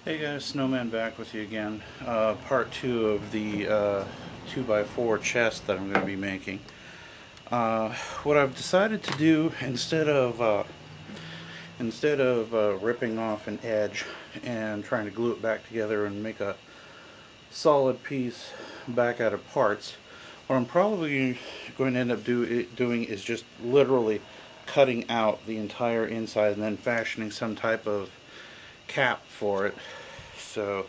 Hey guys, Snowman back with you again. Part 2 of the 2x4 chest that I'm going to be making. What I've decided to do instead of ripping off an edge and trying to glue it back together and make a solid piece back out of parts, what I'm probably going to end up doing is just literally cutting out the entire inside and then fashioning some type of cap for it. So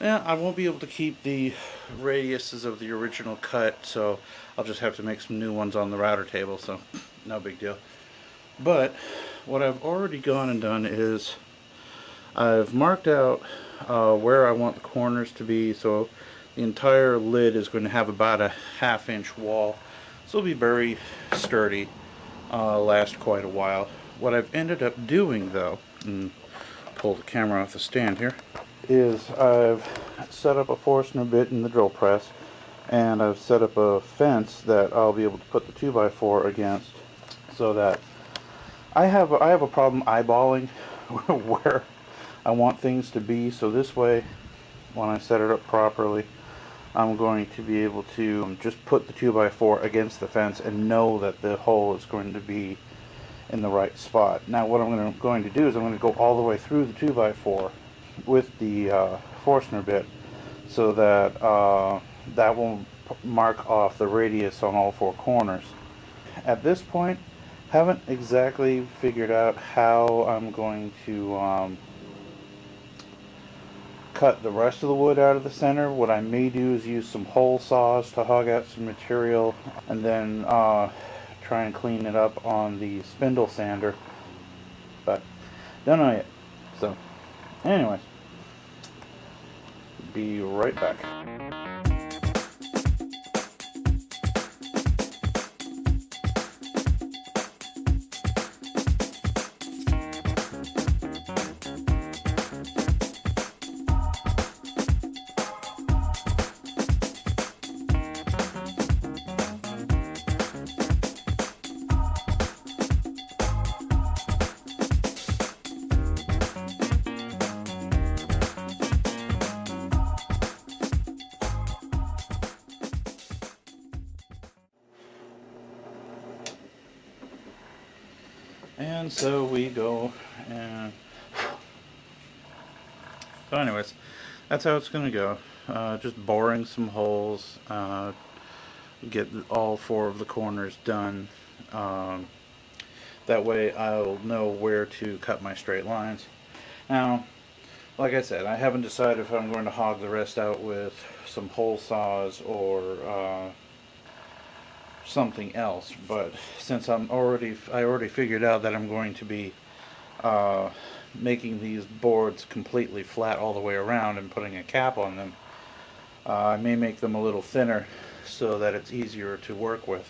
yeah, I won't be able to keep the radiuses of the original cut, so I'll just have to make some new ones on the router table, so no big deal. But what I've already gone and done is I've marked out where I want the corners to be, so the entire lid is going to have about a ½ inch wall, so it'll be very sturdy, last quite a while. What I've ended up doing though, and pull the camera off the stand here, is I've set up a Forstner bit in the drill press, and I've set up a fence that I'll be able to put the 2x4 against, so that I have a problem eyeballing where I want things to be. So this way, when I set it up properly, I'm going to be able to just put the 2x4 against the fence and know that the hole is going to be in the right spot. Now what I'm going to do is I'm going to go all the way through the 2x4 with the Forstner bit, so that that will mark off the radius on all four corners. At this point, haven't exactly figured out how I'm going to cut the rest of the wood out of the center. What I may do is use some hole saws to hog out some material, and then try and clean it up on the spindle sander, but don't know yet. So anyways, be right back. And so we go, and so anyways, that's how it's going to go. Just boring some holes, get all four of the corners done. That way I'll know where to cut my straight lines. Now, like I said, I haven't decided if I'm going to hog the rest out with some hole saws or something else, but since I already figured out that I'm going to be making these boards completely flat all the way around and putting a cap on them, I may make them a little thinner so that it's easier to work with.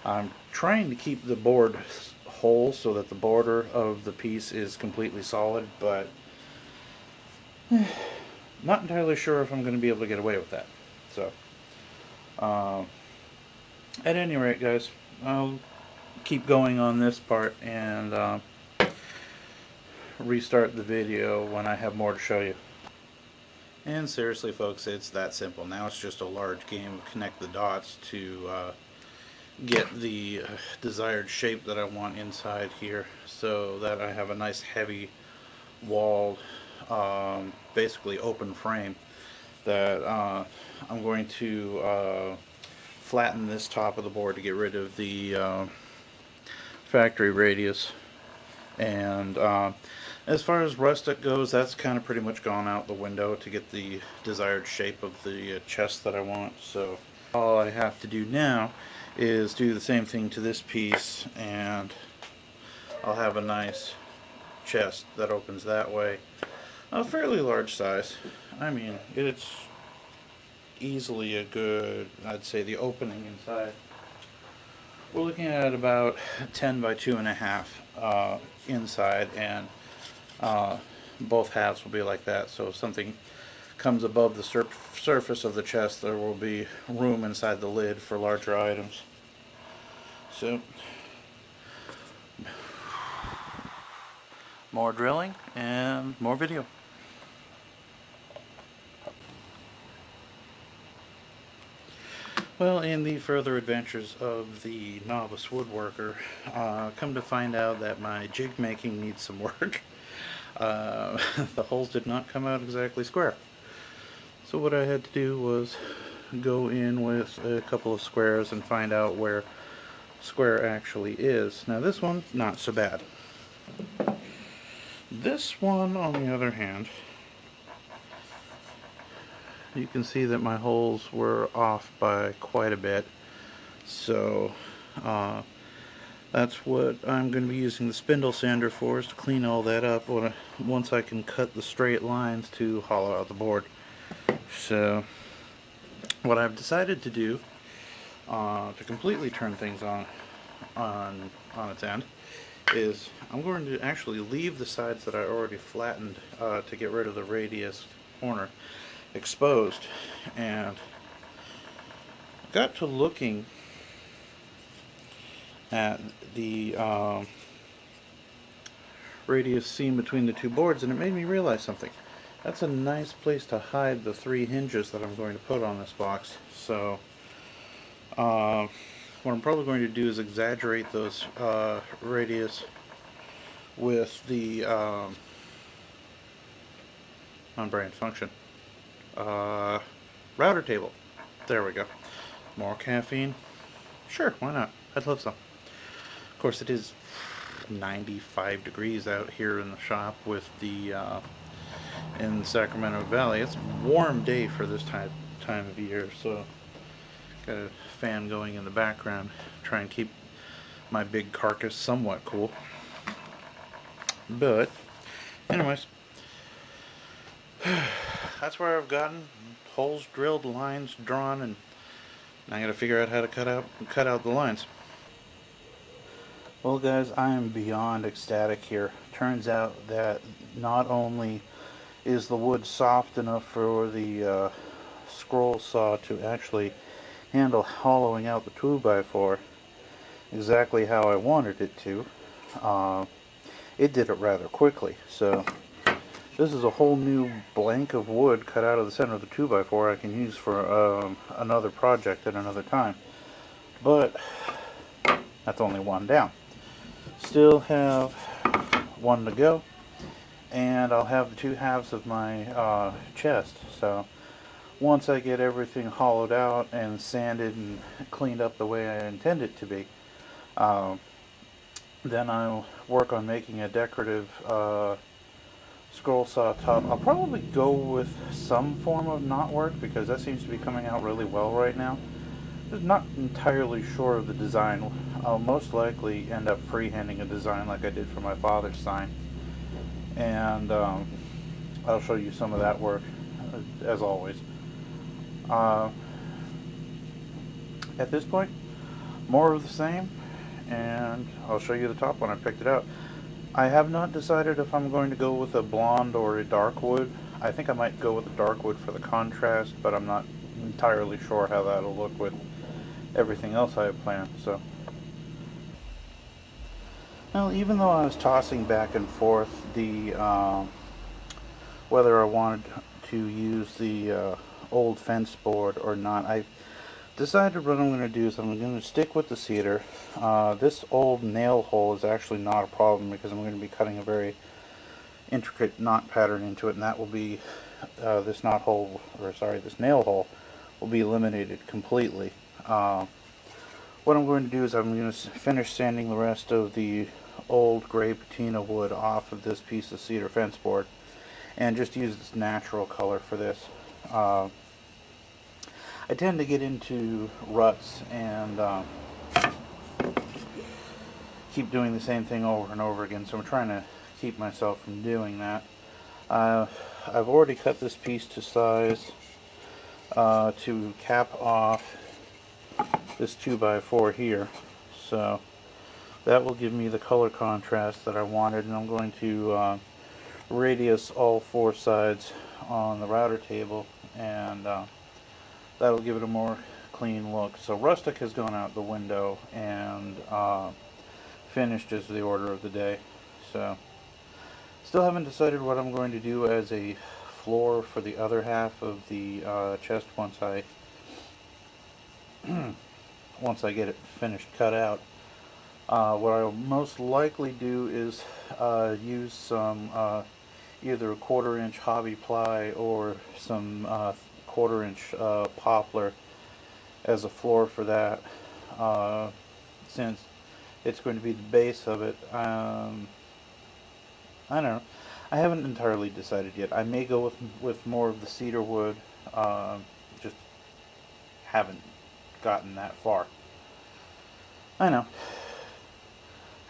I'm trying to keep the board whole so that the border of the piece is completely solid, but not entirely sure if I'm going to be able to get away with that. So at any rate, guys, I'll keep going on this part and restart the video when I have more to show you. And seriously, folks, it's that simple. Now it's just a large game of connect the dots to get the desired shape that I want inside here, so that I have a nice heavy walled, basically open frame that I'm going to flatten this top of the board to get rid of the factory radius. And as far as rustic goes, that's kind of pretty much gone out the window to get the desired shape of the chest that I want. So all I have to do now is do the same thing to this piece, and I'll have a nice chest that opens that way. A fairly large size. I mean, it's easily a good, I'd say the opening inside, we're looking at about 10 by 2.5 inside, and both halves will be like that, so if something comes above the surface of the chest, there will be room inside the lid for larger items. So more drilling and more video. Well, in the further adventures of the novice woodworker, come to find out that my jig making needs some work. The holes did not come out exactly square. So what I had to do was go in with a couple of squares and find out where square actually is. Now this one, not so bad. This one, on the other hand, you can see that my holes were off by quite a bit. So that's what I'm going to be using the spindle sander for, is to clean all that up once I can cut the straight lines to hollow out the board. So what I've decided to do to completely turn things on its end is I'm going to actually leave the sides that I already flattened to get rid of the radius corner exposed, and got to looking at the radius seam between the two boards, and it made me realize something. That's a nice place to hide the 3 hinges that I'm going to put on this box. So what I'm probably going to do is exaggerate those radius with the on-brand function router table. There we go. More caffeine? Sure, why not? I'd love some. Of course, it is 95 degrees out here in the shop with the in the Sacramento Valley. It's a warm day for this time of year, so got a fan going in the background, try and keep my big carcass somewhat cool. But anyways, that's where I've gotten. Holes drilled, lines drawn, and I gotta figure out how to cut out the lines. Well guys, I am beyond ecstatic here. Turns out that not only is the wood soft enough for the scroll saw to actually handle hollowing out the 2x4 exactly how I wanted it to, it did it rather quickly. So this is a whole new blank of wood cut out of the center of the 2x4 I can use for another project at another time. But that's only one down. Still have one to go, and I'll have the 2 halves of my chest. So once I get everything hollowed out and sanded and cleaned up the way I intend it to be, then I'll work on making a decorative scroll saw top. I'll probably go with some form of knotwork because that seems to be coming out really well right now. I'm not entirely sure of the design. I'll most likely end up freehanding a design like I did for my father's sign, and I'll show you some of that work as always. At this point, more of the same, and I'll show you the top when I picked it out. I have not decided if I'm going to go with a blonde or a dark wood. I think I might go with a dark wood for the contrast, but I'm not entirely sure how that'll look with everything else I have planned. So, well, even though I was tossing back and forth the whether I wanted to use the old fence board or not, I decided what I'm going to do is I'm going to stick with the cedar. This old nail hole is actually not a problem because I'm going to be cutting a very intricate knot pattern into it, and that will be this nail hole will be eliminated completely. What I'm going to do is I'm going to finish sanding the rest of the old gray patina wood off of this piece of cedar fence board and just use this natural color for this. I tend to get into ruts and keep doing the same thing over and over again, so I'm trying to keep myself from doing that. I've already cut this piece to size to cap off this 2x4 here, so that will give me the color contrast that I wanted, and I'm going to radius all 4 sides on the router table, and that'll give it a more clean look. So rustic has gone out the window, and finished is the order of the day. So still haven't decided what I'm going to do as a floor for the other half of the chest once I once I get it finished cut out. What I'll most likely do is use some either a 1/4 inch hobby ply or some 1/4 inch poplar as a floor for that, since it's going to be the base of it. I don't know. I haven't entirely decided yet. I may go with more of the cedar wood. Just haven't gotten that far. I know.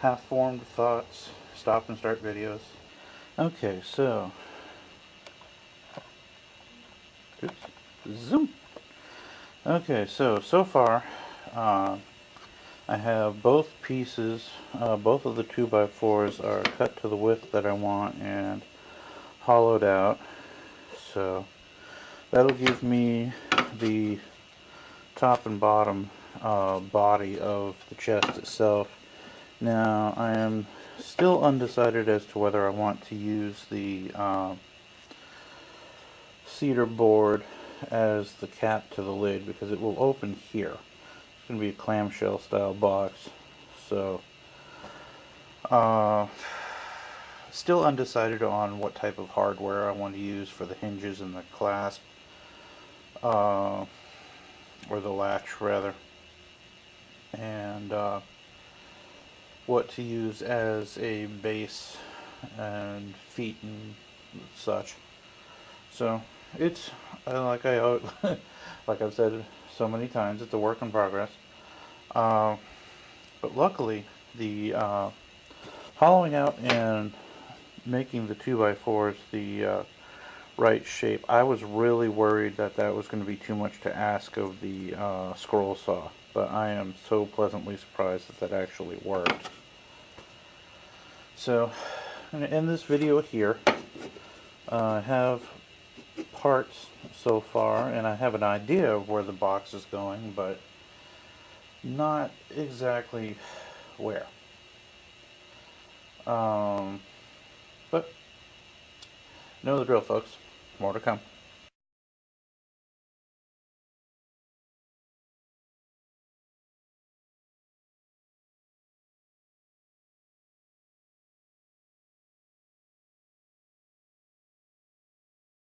Half-formed thoughts. Stop and start videos. Okay, so. Oops. Zoom. Okay, so far, I have both pieces, both of the 2x4s are cut to the width that I want and hollowed out. So that'll give me the top and bottom body of the chest itself. Now I am still undecided as to whether I want to use the cedar board as the cap to the lid, because it will open here. It's going to be a clamshell style box. So still undecided on what type of hardware I want to use for the hinges and the clasp, or the latch rather, and what to use as a base and feet and such. So it's like I've said so many times, it's a work in progress. But luckily, the hollowing out and making the 2x4s the right shape, I was really worried that was going to be too much to ask of the scroll saw, but I am so pleasantly surprised that actually worked. So I'm going to end this video here. I have parts so far, and I have an idea of where the box is going, but not exactly where. But know the drill, folks. More to come.